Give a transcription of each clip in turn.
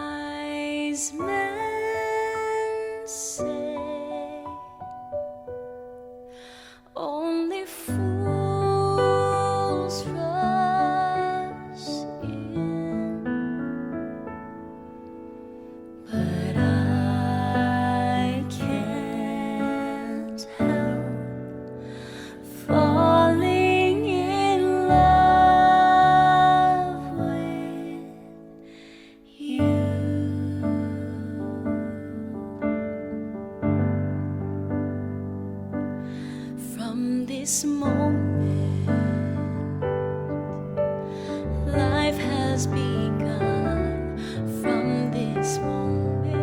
Wise men say only fools rush in, but I can't help falling in love with you. From this moment, life has begun. From this moment,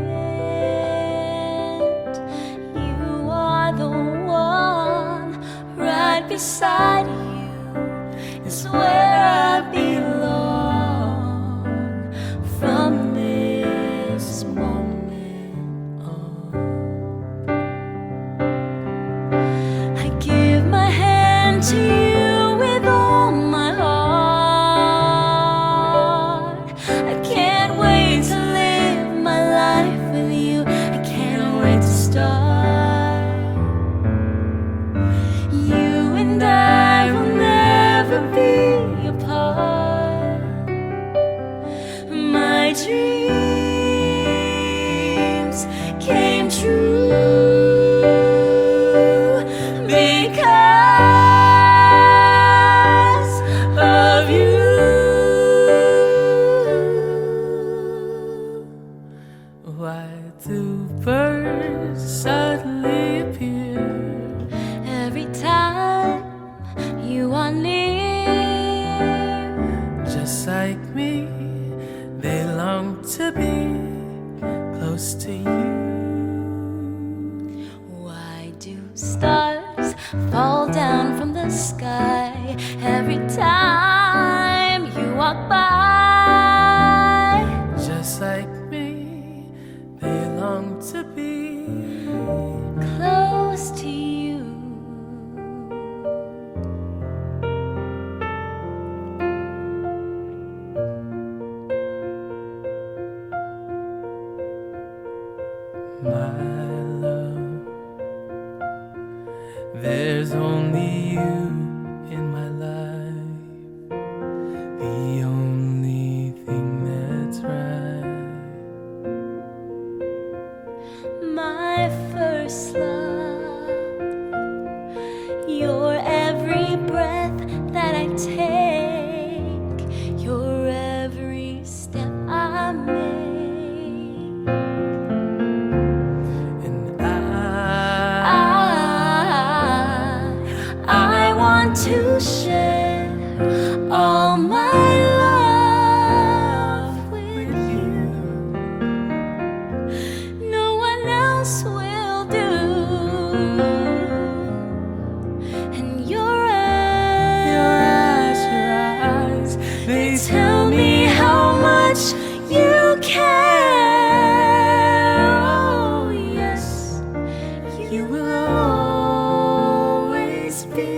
you are the one. Right beside you is where I belong. From this moment on, I give my hand to you with all my heart. I can't wait to live my life with you. I can't wait to start. You and I will never be apart. My dreams came true because of you. Why do birds suddenly appear Every time you are near, just like me? They long to be close to you. why do stars fall down from the sky every time you walk by? Just like me, they long to be Close to you. my love. There's only you in my life, the only thing that's right. My first love, your every breath that I take, your every step I make. And I want to share all my love with you. No one else will do. And your eyes, they tell me how much you care. Oh yes, you will always be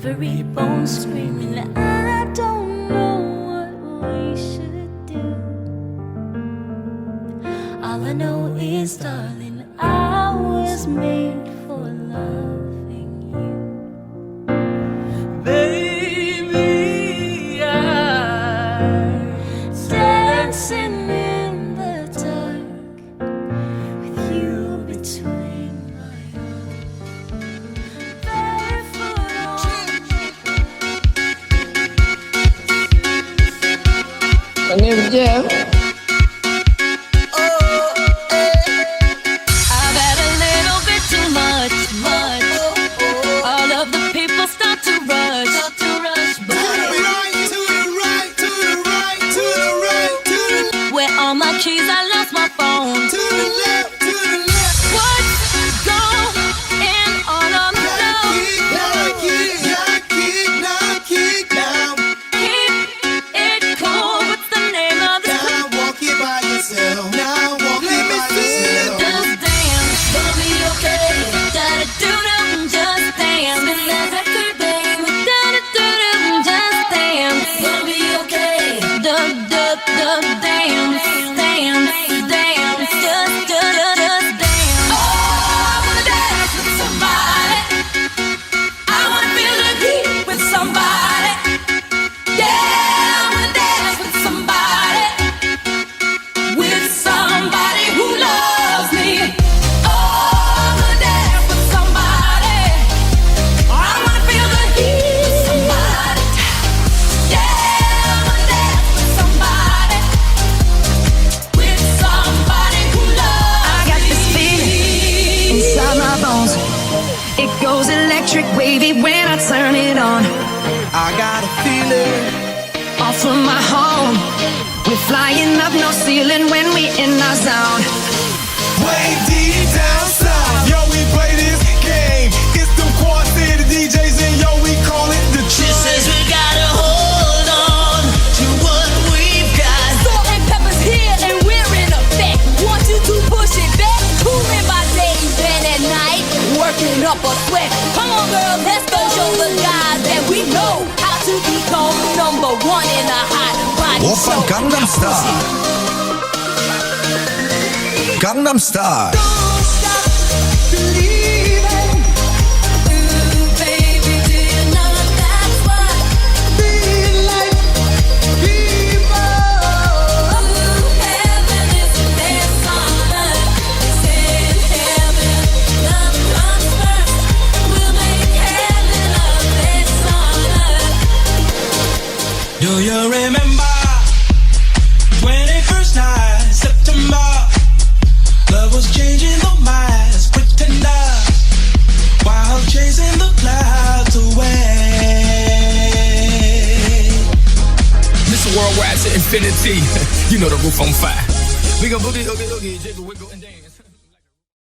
every bone screaming. I don't know what we should do. All I know is, darling, I was made for loving you. Baby, Dancing in the dark with you between my arms, barefoot on. My name is Jeff. I've had a little bit too much. All of the people start to rush, Where are my keys? I lost my phone. What's going on? Keep it cool. What's the name of the Just dance, gonna be okay. Da-da-do-dum, just dance. Spin that record, baby. Da-da-do-dum, just dance. Gonna be okay. Dance, just dance. Oh, I wanna dance with somebody. I wanna feel the heat with somebody. Yeah, I wanna dance with somebody. With somebody who loves me. Oh, I wanna dance with somebody. I wanna feel the heat with somebody. Yeah, I wanna dance with somebody. With somebody who loves me. I got this feeling inside my bones. It goes electric wavy when I turn it on. I got a feeling. Off from my home, we're flying up no ceiling when we in our zone. Way deep down south, yo, we play this game. It's them Quad City DJs and yo, we call it the She says we gotta hold on to what we've got. Salt and pepper's here and we're in effect. Want you to push it back. Cooling by day, bed at night. Working up a sweat. Come on, girl, let's go show the guys that we know how to become number one in a hot body Oppa show. Gangnam Style. Gangnam Style. Don't stop believing. Ooh, baby, do you know that's what real life people? Ooh, heaven is a place on earth. They say in heaven, love comes first. We'll make heaven a place on earth. Do you remember 21st night, September? Love was changing the minds, pretenders, while chasing the clouds away. Mr. Worldwide to infinity. You know the roof on fire. We gon' boogie, oogie, oogie, jiggle, wiggle, and dance.